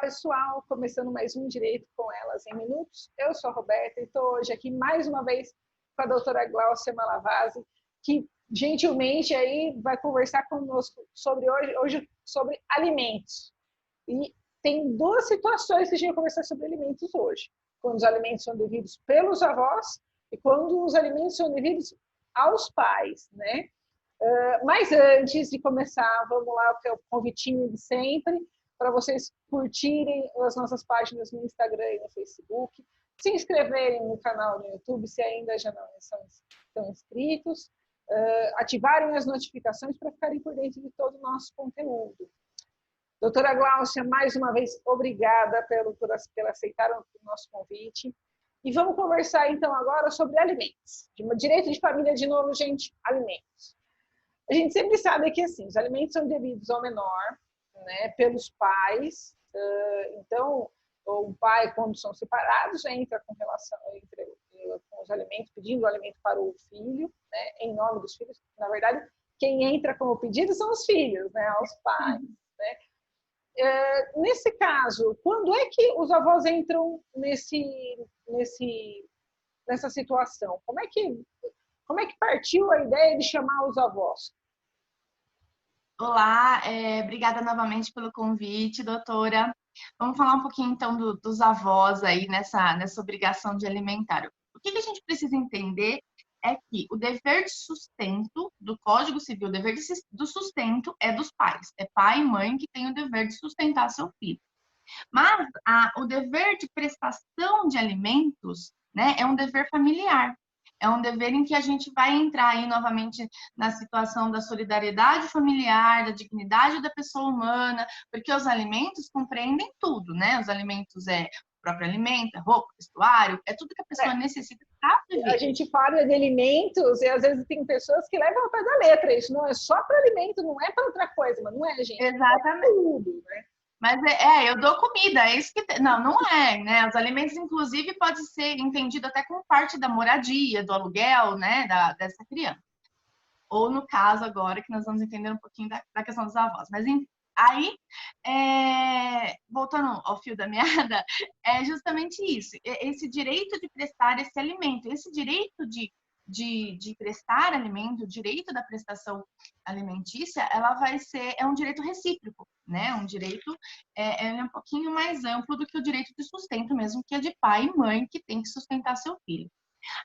pessoal, começando mais um Direito com Elas em Minutos. Eu sou a Roberta e estou hoje aqui mais uma vez com a doutora Gláucia Malavasi, que gentilmente aí vai conversar conosco sobre hoje sobre alimentos. E tem duas situações que a gente vai conversar sobre alimentos hoje. Quando os alimentos são devidos pelos avós e quando os alimentos são devidos aos pais, né? Mas antes de começar, vamos lá, que é o convitinho de sempre, para vocês curtirem as nossas páginas no Instagram e no Facebook, se inscreverem no canal no YouTube, se ainda já não estão inscritos, ativarem as notificações para ficarem por dentro de todo o nosso conteúdo. Doutora Gláucia, mais uma vez, obrigada por aceitar o nosso convite. E vamos conversar, então, agora sobre alimentos. Direito de família, de novo, gente, alimentos. A gente sempre sabe que, assim, os alimentos são devidos ao menor, né, pelos pais. Então, o pai, quando são separados, entra com relação com os alimentos, pedindo o alimento para o filho, né, em nome dos filhos. Na verdade, quem entra com o pedido são os filhos, né, os pais, né. Nesse caso, quando é que os avós entram nessa situação? Como é que partiu a ideia de chamar os avós? Olá, obrigada novamente pelo convite, doutora. Vamos falar um pouquinho, então, dos avós aí nessa obrigação de alimentar. O que a gente precisa entender é que o dever de sustento do Código Civil, o dever do sustento é dos pais. É pai e mãe que tem o dever de sustentar seu filho. Mas o dever de prestação de alimentos, né, é um dever familiar. É um dever em que a gente vai entrar aí novamente na situação da solidariedade familiar, da dignidade da pessoa humana, porque os alimentos compreendem tudo, né? Os alimentos o próprio alimento, roupa, vestuário, é tudo que a pessoa necessita para viver. A gente fala de alimentos e às vezes tem pessoas que levam ao pé da letra. Isso não é só para alimento, não é para outra coisa, mas não é, gente. Exatamente. É tudo, né? Mas eu dou comida, é isso que... Não é, né? Os alimentos, inclusive, pode ser entendido até como parte da moradia, do aluguel, né? Dessa criança. Ou no caso agora, que nós vamos entender um pouquinho da questão dos avós. Mas aí, voltando ao fio da meada, é justamente isso. Esse direito de prestar esse alimento, esse direito de prestar alimento, o direito da prestação alimentícia, é um direito recíproco, né? Um direito é um pouquinho mais amplo do que o direito de sustento mesmo, que é de pai e mãe que tem que sustentar seu filho.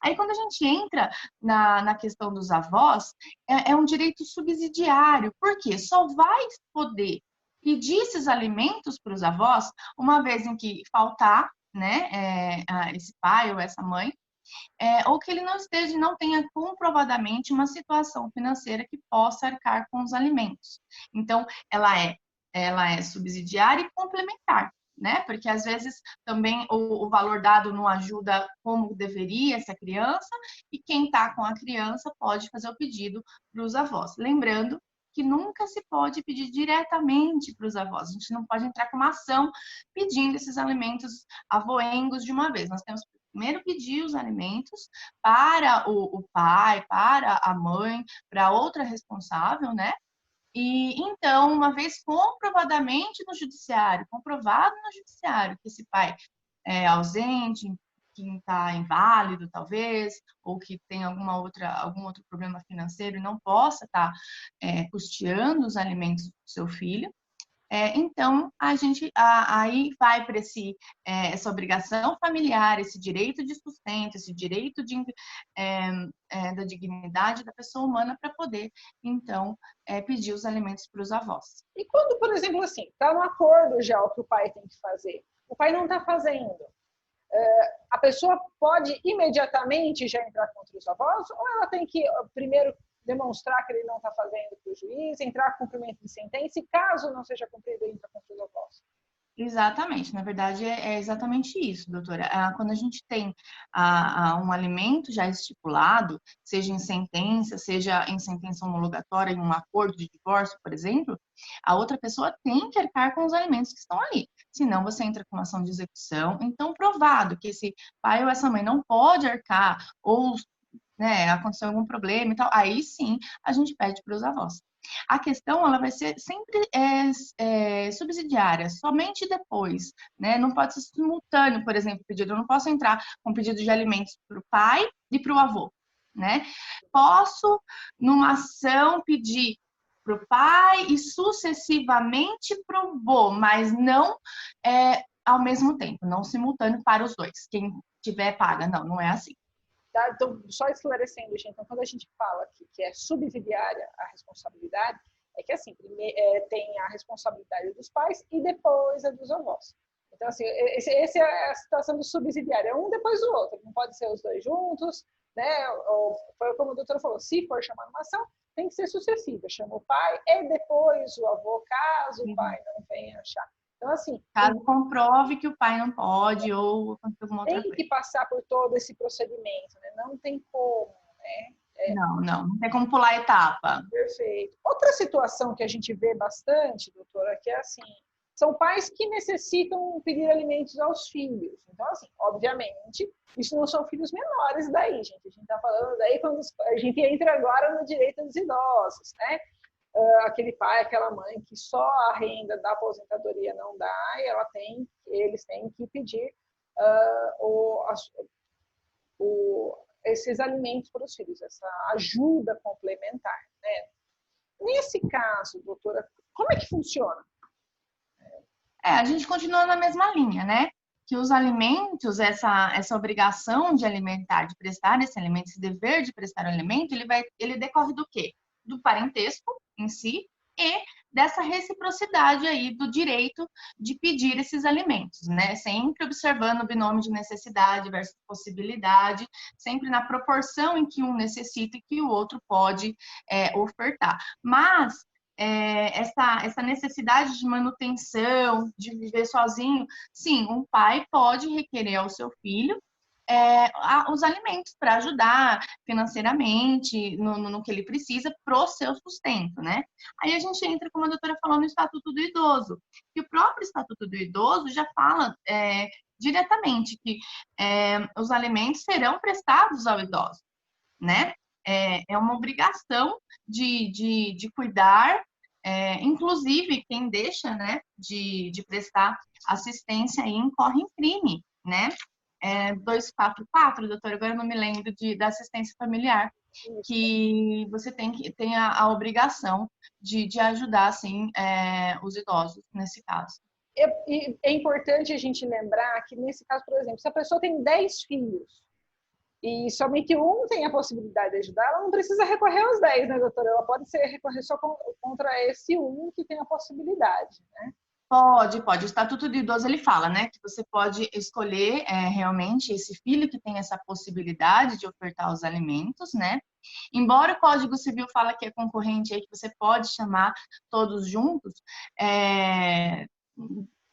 Aí, quando a gente entra na questão dos avós, é um direito subsidiário, porque só vai poder pedir esses alimentos para os avós uma vez em que faltar, né, esse pai ou essa mãe, ou que ele não tenha comprovadamente uma situação financeira que possa arcar com os alimentos. Então, ela é subsidiária e complementar, né? Porque às vezes também o valor dado não ajuda como deveria essa criança, e quem está com a criança pode fazer o pedido para os avós. Lembrando que nunca se pode pedir diretamente para os avós. A gente não pode entrar com uma ação pedindo esses alimentos avoengos de uma vez. Nós temos que primeiro pedir os alimentos para o pai, para a mãe, para outra responsável, né? E então, uma vez comprovado no judiciário que esse pai é ausente, que está inválido, talvez, ou que tem algum outro problema financeiro e não possa estar custeando os alimentos do seu filho, então a gente aí vai para essa obrigação familiar, esse direito de sustento, esse direito da dignidade da pessoa humana para poder, então, pedir os alimentos para os avós. E quando, por exemplo, assim, está no acordo já o que o pai tem que fazer, o pai não está fazendo, a pessoa pode imediatamente já entrar contra os avós, ou ela tem que primeiro demonstrar que ele não está fazendo para o juiz, entrar com cumprimento de sentença, e caso não seja cumprido, entra contra os avós? Exatamente, na verdade é exatamente isso, doutora. Quando a gente tem um alimento já estipulado, seja em sentença homologatória, em um acordo de divórcio, por exemplo, a outra pessoa tem que arcar com os alimentos que estão ali. Senão você entra com uma ação de execução. Então, provado que esse pai ou essa mãe não pode arcar, ou, né, aconteceu algum problema e tal, aí sim a gente pede para os avós. A questão, ela vai ser sempre subsidiária, somente depois, né? Não pode ser simultâneo, por exemplo, pedido. Eu não posso entrar com pedido de alimentos para o pai e para o avô, né? Posso, numa ação, pedir para o pai e sucessivamente para o avô, mas não ao mesmo tempo, não simultâneo para os dois. Quem tiver paga, não é assim. Tá? Então, só esclarecendo, gente, então, quando a gente fala aqui que é subsidiária a responsabilidade, é que assim, tem a responsabilidade dos pais e depois a dos avós. Então, assim, essa é a situação do subsidiário, é um depois do outro, não pode ser os dois juntos, né? Ou, foi como a doutora falou, se for chamar uma ação, tem que ser sucessiva, chama o pai e depois o avô, caso o pai não venha achar. Então, assim, caso comprove que o pai não pode ou alguma outra tem coisa. que passar por todo esse procedimento, né? Não tem como, né? Não tem como pular etapa. Perfeito. Outra situação que a gente vê bastante, doutora, que é assim, são pais que necessitam pedir alimentos aos filhos. Então, assim, obviamente, isso não são filhos menores daí, gente. A gente está falando daí quando a gente entra agora no direito dos idosos, né? Aquele pai, aquela mãe que só a renda da aposentadoria não dá e eles têm que pedir esses alimentos para os filhos, essa ajuda complementar, né? Nesse caso, doutora, como é que funciona? A gente continua na mesma linha, né? Que os alimentos, essa obrigação de alimentar, de prestar esse alimento, esse dever de prestar o alimento, ele decorre do quê? Do parentesco em si e dessa reciprocidade aí do direito de pedir esses alimentos, né? Sempre observando o binômio de necessidade versus possibilidade, sempre na proporção em que um necessita e que o outro pode ofertar. Mas essa necessidade de manutenção, de viver sozinho, sim, um pai pode requerer ao seu filho os alimentos para ajudar financeiramente no que ele precisa pro seu sustento, né? Aí a gente entra, como a doutora falou, no Estatuto do Idoso, que o próprio Estatuto do Idoso já fala diretamente que os alimentos serão prestados ao idoso, né? É uma obrigação de cuidar, inclusive quem deixa, né, de prestar assistência aí incorre em crime, né? 244, doutor, agora eu não me lembro da assistência familiar, que você tem a obrigação de ajudar, assim, os idosos, nesse caso. É importante a gente lembrar que, nesse caso, por exemplo, se a pessoa tem 10 filhos e somente um tem a possibilidade de ajudar, ela não precisa recorrer aos 10, né, doutora? Ela pode recorrer só contra esse um que tem a possibilidade, né? Pode. O Estatuto do Idoso, ele fala, né, que você pode escolher realmente esse filho que tem essa possibilidade de ofertar os alimentos, né? Embora o Código Civil fala que é concorrente aí, que você pode chamar todos juntos,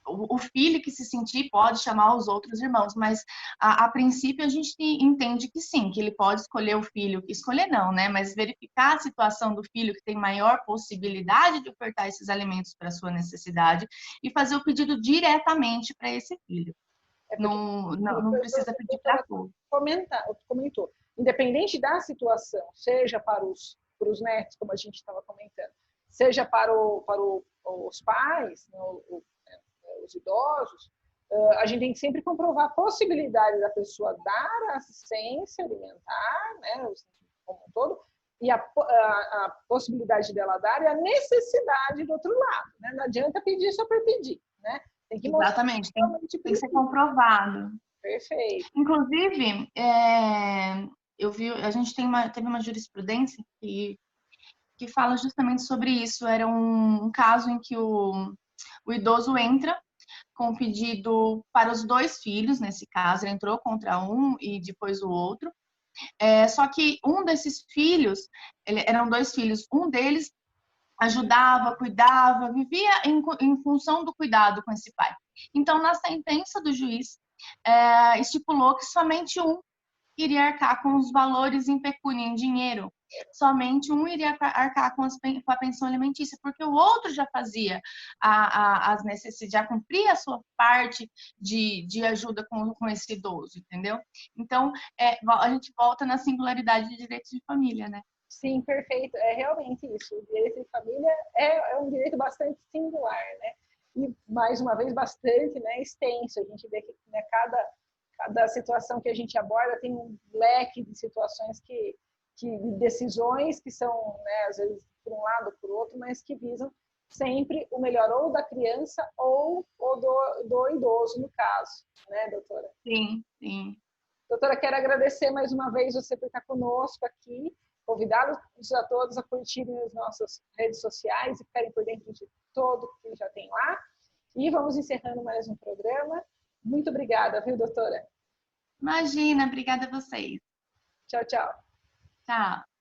o filho que se sentir pode chamar os outros irmãos, mas a princípio a gente entende que sim, que ele pode escolher o filho, escolher não, né? Mas verificar a situação do filho que tem maior possibilidade de ofertar esses alimentos para sua necessidade e fazer o pedido diretamente para esse filho. Não precisa pedir para todos. Comentou. Independente da situação, seja para os netos, como a gente estava comentando, seja para os pais, né, os idosos, a gente tem que sempre comprovar a possibilidade da pessoa dar assistência alimentar, né, como um todo, e a possibilidade dela dar e a necessidade do outro lado, né? Não adianta pedir só por pedir, né? Tem que exatamente, tem que ser comprovado. Perfeito. Inclusive, a gente teve uma jurisprudência que fala justamente sobre isso. Era um caso em que o idoso entra com pedido para os dois filhos, nesse caso, ele entrou contra um e depois o outro. Só que um desses filhos, eram dois filhos, um deles ajudava, cuidava, vivia em função do cuidado com esse pai. Então, na sentença do juiz, estipulou que somente um iria arcar com os valores em pecúnia, em dinheiro. Somente um iria arcar com a pensão alimentícia, porque o outro já fazia as necessidades, já cumpria a sua parte de ajuda com esse idoso, entendeu? Então, a gente volta na singularidade de direitos de família, né? Sim, perfeito. É realmente isso. O direito de família é um direito bastante singular, né? E, mais uma vez, bastante, né, extenso. A gente vê que, né, cada situação que a gente aborda tem um leque de situações de decisões que são, né, às vezes, por um lado ou por outro, mas que visam sempre o melhor ou da criança ou do idoso, no caso, né, doutora? Sim, sim. Doutora, quero agradecer mais uma vez você por estar conosco aqui, convidá-los a todos a curtirem as nossas redes sociais e ficarem por dentro de tudo que já tem lá. E vamos encerrando mais um programa. Muito obrigada, viu, doutora? Imagina, obrigada a vocês. Tchau, tchau. Tchau.